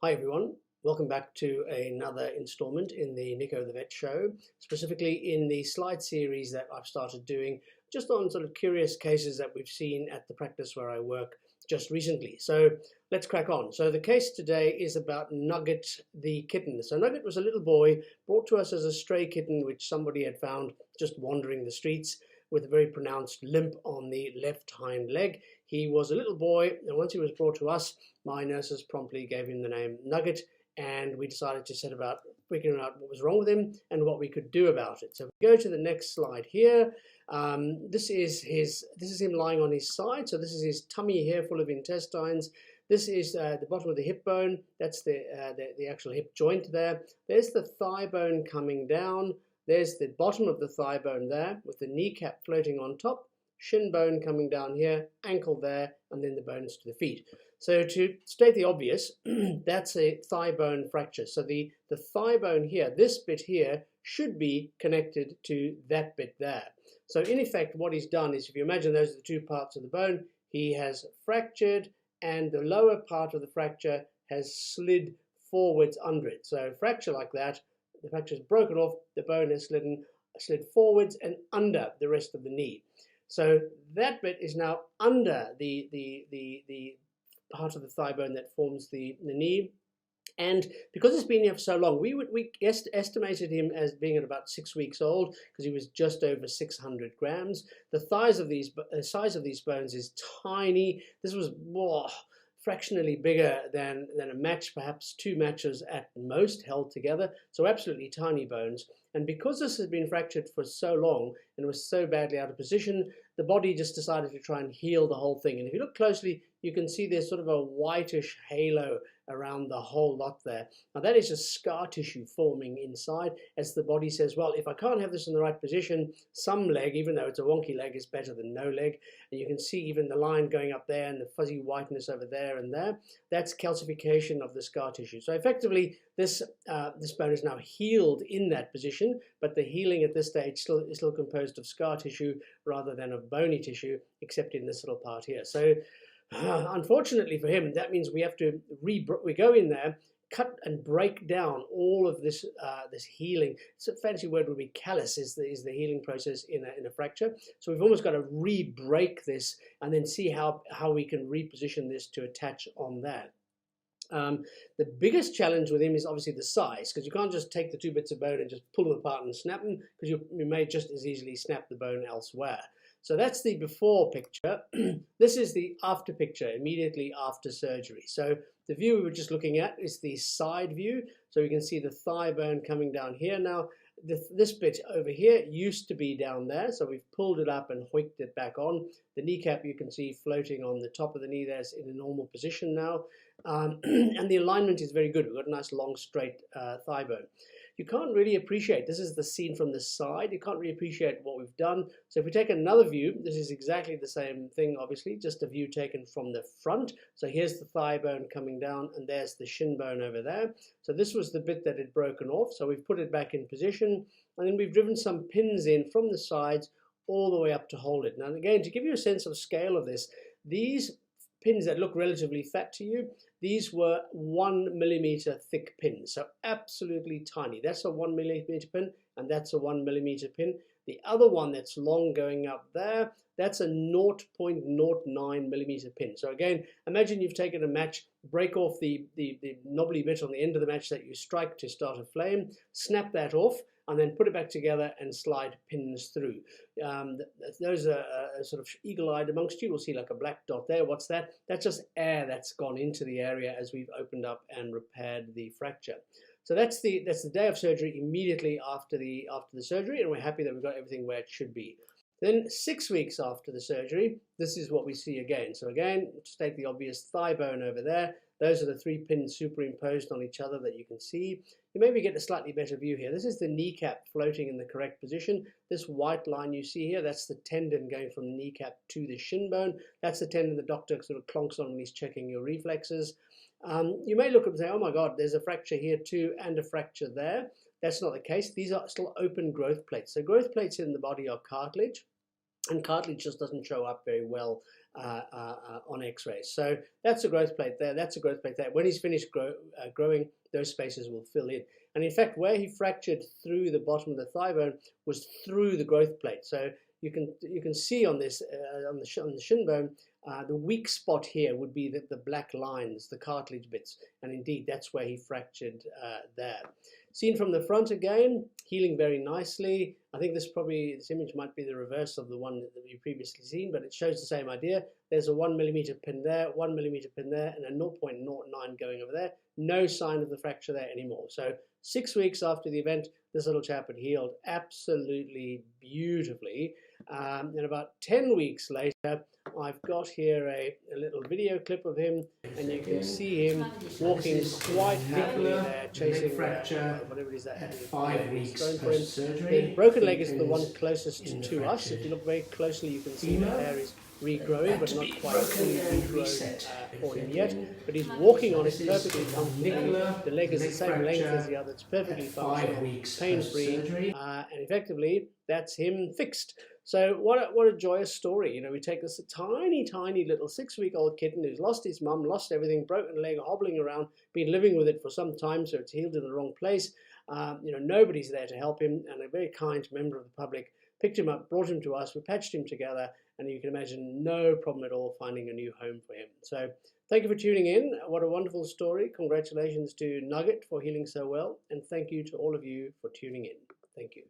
Hi everyone, welcome back to another installment in the Nico the Vet show, specifically in the slide series that I've started doing just on sort of curious cases that we've seen at the practice where I work just recently. So let's crack on. So the case today is about Nugget the kitten. So Nugget was a little boy brought to us as a stray kitten which somebody had found just wandering the streets with a very pronounced limp on the left hind leg. He was a little boy, and once he was brought to us, my nurses promptly gave him the name Nugget, and we decided to set about figuring out what was wrong with him and what we could do about it. So we go to the next slide here. This is him lying on his side. So this is his tummy here, full of intestines. This is the bottom of the hip bone. That's the actual hip joint there. There's the thigh bone coming down. There's the bottom of the thigh bone there with the kneecap floating on top, shin bone coming down here, ankle there, and then the bones to the feet. So to state the obvious, that's a thigh bone fracture. So the thigh bone here, this bit here, should be connected to that bit there. So in effect, what he's done is, if you imagine those are the two parts of the bone, he has fractured, and the lower part of the fracture has slid forwards under it. So a fracture like that, the fracture is broken off, the bone has slid forwards and under the rest of the knee. So that bit is now under the part of the thigh bone that forms the knee. And because it's been here for so long, we estimated him as being at about 6 weeks old because he was just over 600 grams. The size of these bones is tiny. This was fractionally bigger than a match, perhaps 2 matches at most held together. So absolutely tiny bones. And because this had been fractured for so long and was so badly out of position, the body just decided to try and heal the whole thing. And if you look closely, you can see there's sort of a whitish halo around the whole lot there. Now that is just scar tissue forming inside as the body says, well, if I can't have this in the right position, some leg, even though it's a wonky leg, is better than no leg. And you can see even the line going up there and the fuzzy whiteness over there and there. That's calcification of the scar tissue. So effectively, this bone is now healed in that position, but the healing at this stage is still composed of scar tissue rather than of bony tissue, except in this little part here. So unfortunately for him, that means we have to we go in there, cut and break down all of this this healing. It's a fancy word would be callus is the healing process in a fracture. So we've almost got to re-break this and then see how we can reposition this to attach on that. The biggest challenge with him is obviously the size, because you can't just take the 2 bits of bone and just pull them apart and snap them, because you may just as easily snap the bone elsewhere. So that's the before picture. This is the after picture, immediately after surgery. So the view we were just looking at is the side view. So we can see the thigh bone coming down here. Now, this bit over here used to be down there, so we've pulled it up and hoiked it back on. The kneecap you can see floating on the top of the knee there is in a normal position now. And the alignment is very good. We've got a nice long straight thigh bone. You can't really appreciate, this is the scene from the side, you can't really appreciate what we've done. So if we take another view, this is exactly the same thing, obviously, just a view taken from the front. So here's the thigh bone coming down, and there's the shin bone over there. So this was the bit that had broken off, so we've put it back in position, and then we've driven some pins in from the sides all the way up to hold it. Now again, to give you a sense of scale of this, these pins that look relatively fat to you, these were 1 millimeter thick pins, so absolutely tiny. That's a 1 millimeter pin, and that's a 1 millimeter pin. The other one that's long going up there, that's a 0.09 millimeter pin. So again, imagine you've taken a match, break off the knobbly bit on the end of the match that you strike to start a flame, snap that off, and then put it back together and slide pins through. Those are sort of eagle-eyed amongst you will see like a black dot there. What's that? That's just air that's gone into the area as we've opened up and repaired the fracture. So that's the day of surgery, immediately after the surgery, and we're happy that we've got everything where it should be. Then 6 weeks after the surgery, this is what we see again. So again, to state the obvious, thigh bone over there. Those are the 3 pins superimposed on each other that you can see. You maybe get a slightly better view here. This is the kneecap floating in the correct position. This white line you see here, that's the tendon going from the kneecap to the shin bone. That's the tendon the doctor sort of clonks on when he's checking your reflexes. You may look up and say, oh my God, there's a fracture here too and a fracture there. That's not the case. These are still open growth plates. So growth plates in the body are cartilage, and cartilage just doesn't show up very well on x-rays. So that's a growth plate there, that's a growth plate there. When he's finished growing, those spaces will fill in. And in fact, where he fractured through the bottom of the thigh bone was through the growth plate. So you can see on this on the shin bone, the weak spot here would be the black lines, the cartilage bits, and indeed that's where he fractured there. Seen from the front again, healing very nicely. I think this image might be the reverse of the one that we've previously seen, but it shows the same idea. There's a 1 millimeter pin there, 1 millimeter pin there, and a 0.09 going over there. No sign of the fracture there anymore. So 6 weeks after the event, this little chap had healed absolutely beautifully. And about 10 weeks later, I've got here a little video clip of him, and you can see him walking quite happily there, chasing whatever it is that at 5 weeks post-surgery. The broken leg is the one closest to us. If you look very closely, you can see the hair is regrowing, but not quite fully regrown for him yet. But he's walking on it perfectly comfortably. The leg is the same length as the other. It's perfectly functional, pain-free, and effectively, that's him fixed. So what a joyous story. You know, we take this tiny little 6-week-old kitten who's lost his mum, lost everything, broken leg, hobbling around, been living with it for some time, so it's healed in the wrong place. You know, nobody's there to help him, and a very kind member of the public picked him up, brought him to us, we patched him together, and you can imagine no problem at all finding a new home for him. So thank you for tuning in. What a wonderful story. Congratulations to Nugget for healing so well, and thank you to all of you for tuning in. Thank you.